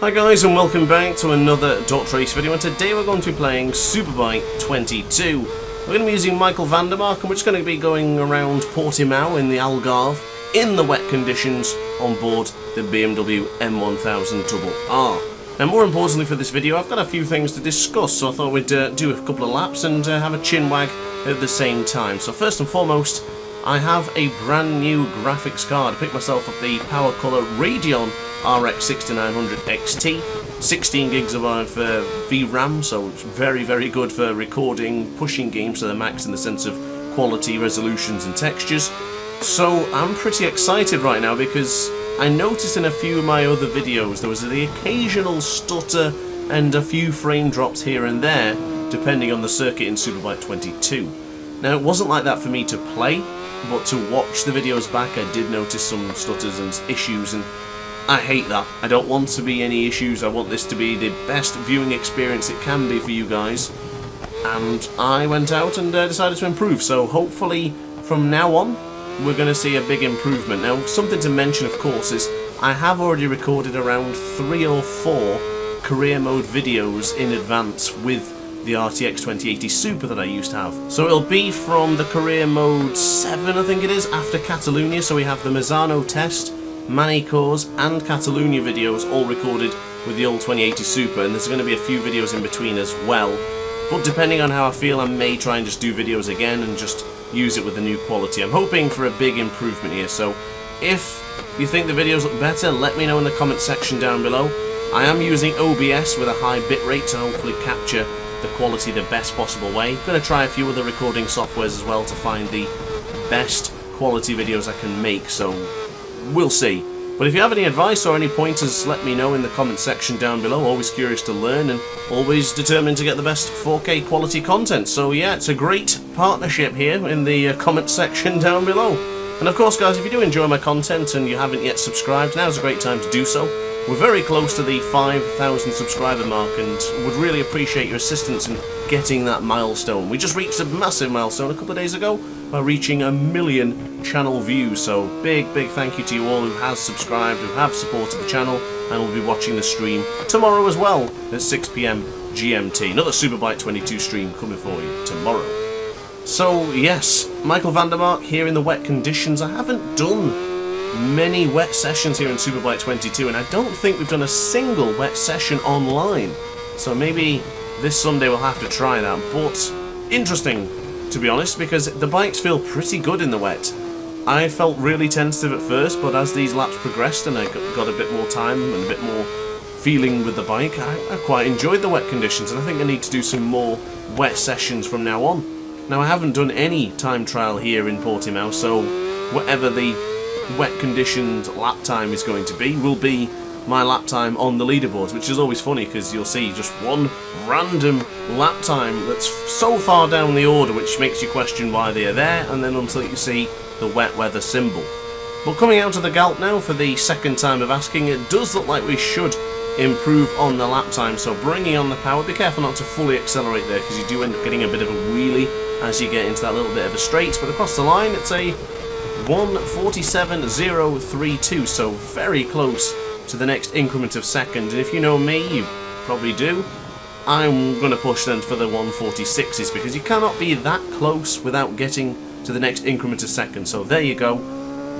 Hi guys, and welcome back to another DrAce video, and today we're going to be playing Superbike 22. We're going to be using Michael van der Mark, and we're just going to be going around Portimao in the Algarve in the wet conditions on board the BMW M1000RR. Now, more importantly for this video, I've got a few things to discuss, so I thought we'd do a couple of laps and have a chin wag at the same time. So first and foremost, I have a brand new graphics card. I picked myself up the Power Color Radeon RX 6900 XT, 16 gigs of VRAM, so it's very, very good for recording, pushing games to the max in the sense of quality, resolutions and textures. So I'm pretty excited right now because I noticed in a few of my other videos there was the occasional stutter and a few frame drops here and there, depending on the circuit in Superbike 22. Now, it wasn't like that for me to play, but to watch the videos back I did notice some stutters and issues, and I hate that. I don't want to be any issues. I want this to be the best viewing experience it can be for you guys. And I went out and decided to improve. So hopefully from now on we're going to see a big improvement. Now, something to mention of course is I have already recorded around 3 or 4 career mode videos in advance with the RTX 2080 Super that I used to have. So it'll be from the career mode 7, I think it is, after Catalunya. So we have the Mazzano test, Manicors and Catalunya videos all recorded with the old 2080 Super, and there's going to be a few videos in between as well. But depending on how I feel, I may try and just do videos again and just use it with the new quality. I'm hoping for a big improvement here, so if you think the videos look better, let me know in the comment section down below. I am using OBS with a high bitrate to hopefully capture the quality the best possible way. I'm going to try a few other recording softwares as well to find the best quality videos I can make, so we'll see. But if you have any advice or any pointers, let me know in the comment section down below. Always curious to learn and always determined to get the best 4K quality content. So yeah, it's a great partnership here in the comment section down below. And of course guys, if you do enjoy my content and you haven't yet subscribed, now's a great time to do so. We're very close to the 5,000 subscriber mark and would really appreciate your assistance in getting that milestone. We just reached a massive milestone a couple of days ago by reaching 1 million channel views, so big thank you to you all who has subscribed, who have supported the channel, and will be watching the stream tomorrow as well at 6 PM GMT. Another Superbike 22 stream coming for you tomorrow. So yes, Michael van der Mark here in the wet conditions. I haven't done many wet sessions here in Superbike 22, and I don't think we've done a single wet session online, so maybe this Sunday we'll have to try that. But interesting, to be honest, because the bikes feel pretty good in the wet. I felt really tentative at first, but as these laps progressed and I got a bit more time and a bit more feeling with the bike, I quite enjoyed the wet conditions, and I think I need to do some more wet sessions from now on. Now, I haven't done any time trial here in Portimao, so whatever the wet conditioned lap time is going to be will be my lap time on the leaderboards, which is always funny because you'll see just one random lap time that's so far down the order which makes you question why they are there, and then until you see the wet weather symbol. But coming out of the Galp now for the second time of asking, it does look like we should improve on the lap time, so bringing on the power. Be careful not to fully accelerate there because you do end up getting a bit of a wheelie as you get into that little bit of a straight, but across the line it's a 1:47.032, so very close to the next increment of second. And if you know me, you probably do, I'm going to push then for the 1:46s because you cannot be that close without getting to the next increment of second. So there you go.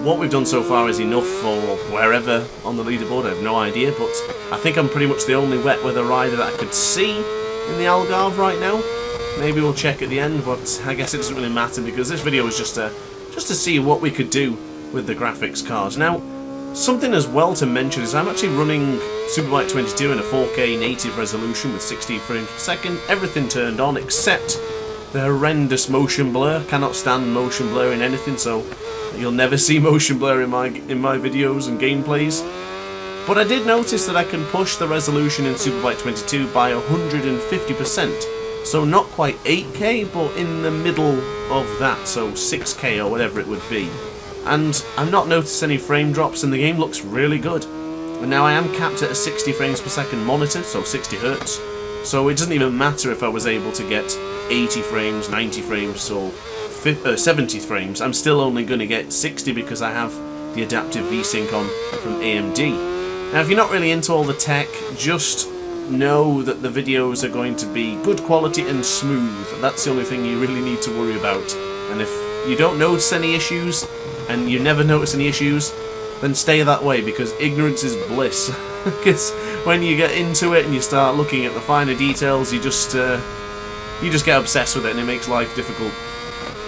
What we've done so far is enough for wherever on the leaderboard, I have no idea, but I think I'm pretty much the only wet weather rider that I could see in the Algarve right now. Maybe we'll check at the end, but I guess it doesn't really matter because this video was just to see what we could do with the graphics cards. Now, something as well to mention is I'm actually running Superbike 22 in a 4K native resolution with 60 frames per second, everything turned on except the horrendous motion blur. Cannot stand motion blur in anything, so you'll never see motion blur in my videos and gameplays. But I did notice that I can push the resolution in Superbike 22 by 150%. So not quite 8K, but in the middle of that, so 6K or whatever it would be. And I've not noticed any frame drops, and the game looks really good. And now I am capped at a 60 frames per second monitor, so 60 Hz. So it doesn't even matter if I was able to get 80 frames, 90 frames, or 70 frames. I'm still only going to get 60 because I have the adaptive VSync on from AMD. Now, if you're not really into all the tech, just know that the videos are going to be good quality and smooth. That's the only thing you really need to worry about. And if you don't notice any issues, and you never notice any issues, then stay that way, because ignorance is bliss. Because when you get into it and you start looking at the finer details, you just get obsessed with it and it makes life difficult.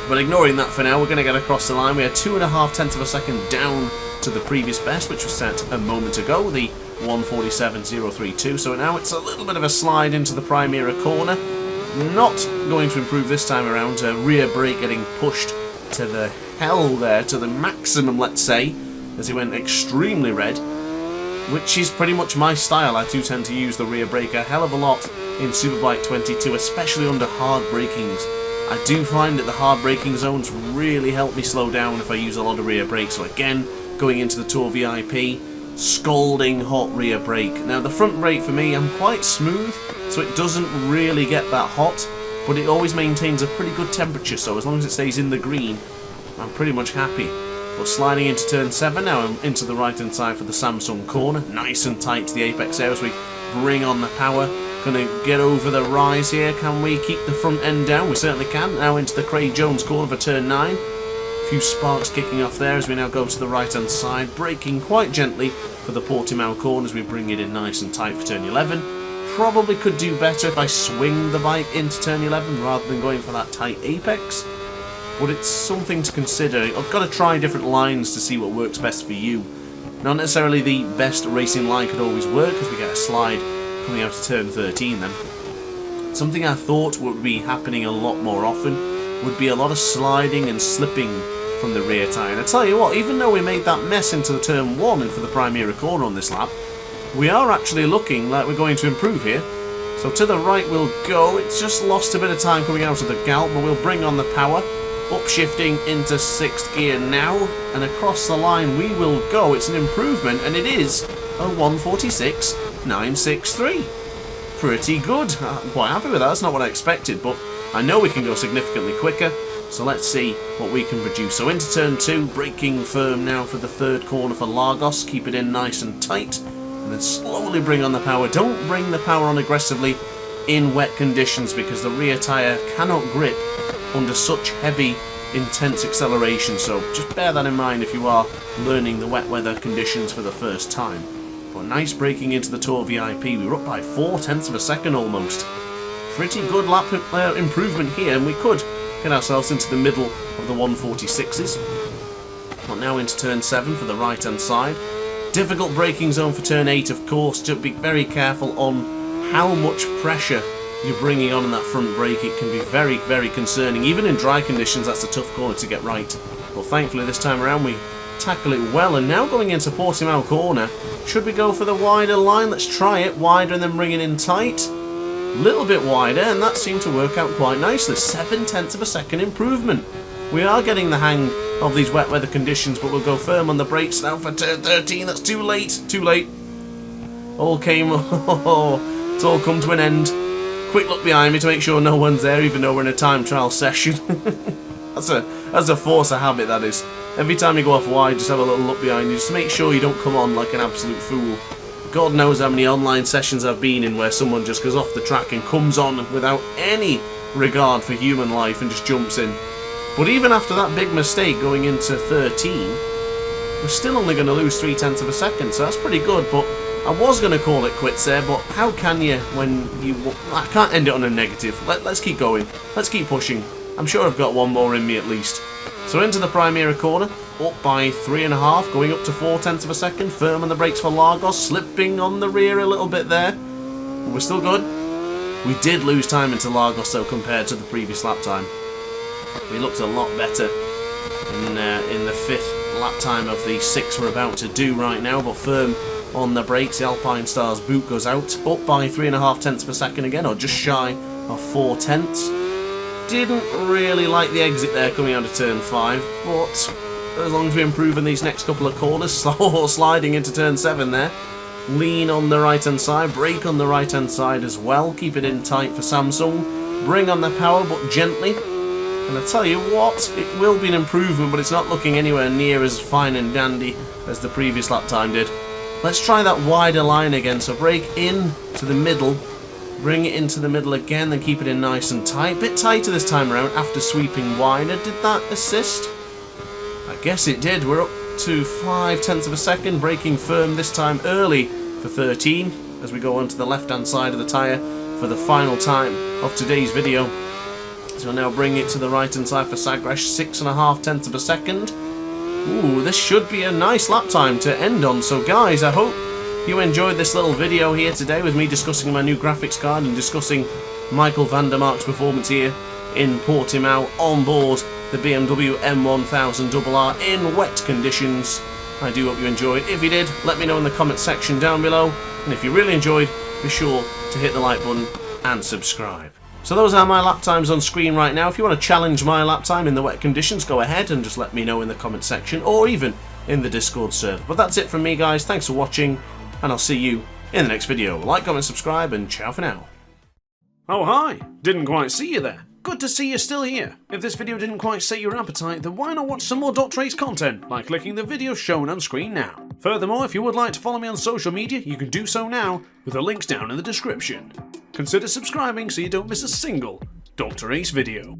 But ignoring that for now, we're going to get across the line. We are 2.5 tenths of a second down to the previous best, which was set a moment ago, the 1:47.032. So now it's a little bit of a slide into the Primera corner. Not going to improve this time around. Rear brake getting pushed to the hell there, to the maximum, let's say, as he went extremely red, which is pretty much my style. I do tend to use the rear brake a hell of a lot in Superbike 22, especially under hard brakings. I do find that the hard braking zones really help me slow down if I use a lot of rear brake. So again, going into the Tour VIP, scalding hot rear brake. Now the front brake for me, I'm quite smooth, so it doesn't really get that hot, but it always maintains a pretty good temperature, so as long as it stays in the green, I'm pretty much happy. But sliding into turn 7 now, I'm into the right hand side for the Samsung corner, nice and tight to the apex there as we bring on the power. Gonna get over the rise here. Can we keep the front end down? We certainly can. Now into the Craig Jones corner for turn 9. A few sparks kicking off there as we now go to the right hand side, braking quite gently for the Portimao corner as we bring it in nice and tight for turn 11. Probably could do better if I swing the bike into turn 11 rather than going for that tight apex, but it's something to consider. I've got to try different lines to see what works best for you. Not necessarily the best racing line could always work, because we get a slide coming out of turn 13 then. Something I thought would be happening a lot more often would be a lot of sliding and slipping from the rear tyre. And I tell you what, even though we made that mess into the turn 1 and for the Primera corner on this lap, we are actually looking like we're going to improve here. So to the right we'll go. It's just lost a bit of time coming out of the gallop, but we'll bring on the power. Upshifting into 6th gear now, and across the line we will go. It's an improvement, and it is a 1:46.963. Pretty good. I'm quite happy with that. That's not what I expected, but I know we can go significantly quicker, so let's see what we can produce. So into turn 2, braking firm now for the 3rd corner for Lagos. Keep it in nice and tight, and then slowly bring on the power. Don't bring the power on aggressively in wet conditions, because the rear tyre cannot grip under such heavy, intense acceleration, so just bear that in mind if you are learning the wet weather conditions for the first time. But nice braking into the Tour VIP. We were up by 4 tenths of a second almost. Pretty good lap improvement here, and we could get ourselves into the middle of the 1:46s. But now into turn 7 for the right hand side. Difficult braking zone for turn 8, of course. Just be very careful on how much pressure you're bringing on in that front brake. It can be very, very concerning. Even in dry conditions, that's a tough corner to get right. But thankfully this time around we tackle it well. And now going into Portimao corner, should we go for the wider line? Let's try it. Wider and then bring it in tight. A little bit wider, and that seemed to work out quite nicely. 7 tenths of a second improvement. We are getting the hang of these wet weather conditions, but we'll go firm on the brakes now for turn 13. That's too late. Too late. All came... it's all come to an end. Quick look behind me to make sure no one's there, even though we're in a time trial session. That's a force of habit, that is. Every time you go off wide, just have a little look behind you, just to make sure you don't come on like an absolute fool. God knows how many online sessions I've been in where someone just goes off the track and comes on without any regard for human life and just jumps in. But even after that big mistake going into 13, we're still only going to lose 3 tenths of a second, so that's pretty good. But I was going to call it quits there, but how can you when you... I can't end it on a negative. Let's keep going. Let's keep pushing. I'm sure I've got one more in me at least. So into the Primera corner, up by 3.5, going up to 4 tenths of a second. Firm on the brakes for Lagos, slipping on the rear a little bit there. But we're still good. We did lose time into Lagos though compared to the previous lap time. We looked a lot better in the 5th lap time of the 6 we're about to do right now, but firm on the brakes. The Alpine Star's boot goes out, up by 3.5 tenths per second again, or just shy of 4 tenths. Didn't really like the exit there coming out of turn 5, but as long as we improve in these next couple of corners, sliding into turn 7 there. Lean on the right hand side, brake on the right hand side as well, keep it in tight for Samsung, bring on the power but gently. And I tell you what, it will be an improvement, but it's not looking anywhere near as fine and dandy as the previous lap time did. Let's try that wider line again. So brake in to the middle, bring it into the middle again, then keep it in nice and tight. Bit tighter this time around after sweeping wider. Did that assist? I guess it did. We're up to 0.5 of a second, braking firm this time early for 13 as we go onto the left hand side of the tyre for the final time of today's video. So we'll now bring it to the right hand side for Sagrash, 6.5 of a second. Ooh, this should be a nice lap time to end on. So guys, I hope you enjoyed this little video here today with me discussing my new graphics card and discussing Michael van der Mark's performance here in Portimao on board the BMW M1000RR in wet conditions. I do hope you enjoyed. If you did, let me know in the comment section down below. And if you really enjoyed, be sure to hit the like button and subscribe. So those are my lap times on screen right now. If you want to challenge my lap time in the wet conditions, go ahead and just let me know in the comment section or even in the Discord server. But that's it from me, guys. Thanks for watching, and I'll see you in the next video. Like, comment, subscribe, and ciao for now. Oh, hi. Didn't quite see you there. Good to see you're still here. If this video didn't quite sate your appetite, then why not watch some more DrAce content by clicking the video shown on screen now. Furthermore, if you would like to follow me on social media, you can do so now with the links down in the description. Consider subscribing so you don't miss a single DrAce video.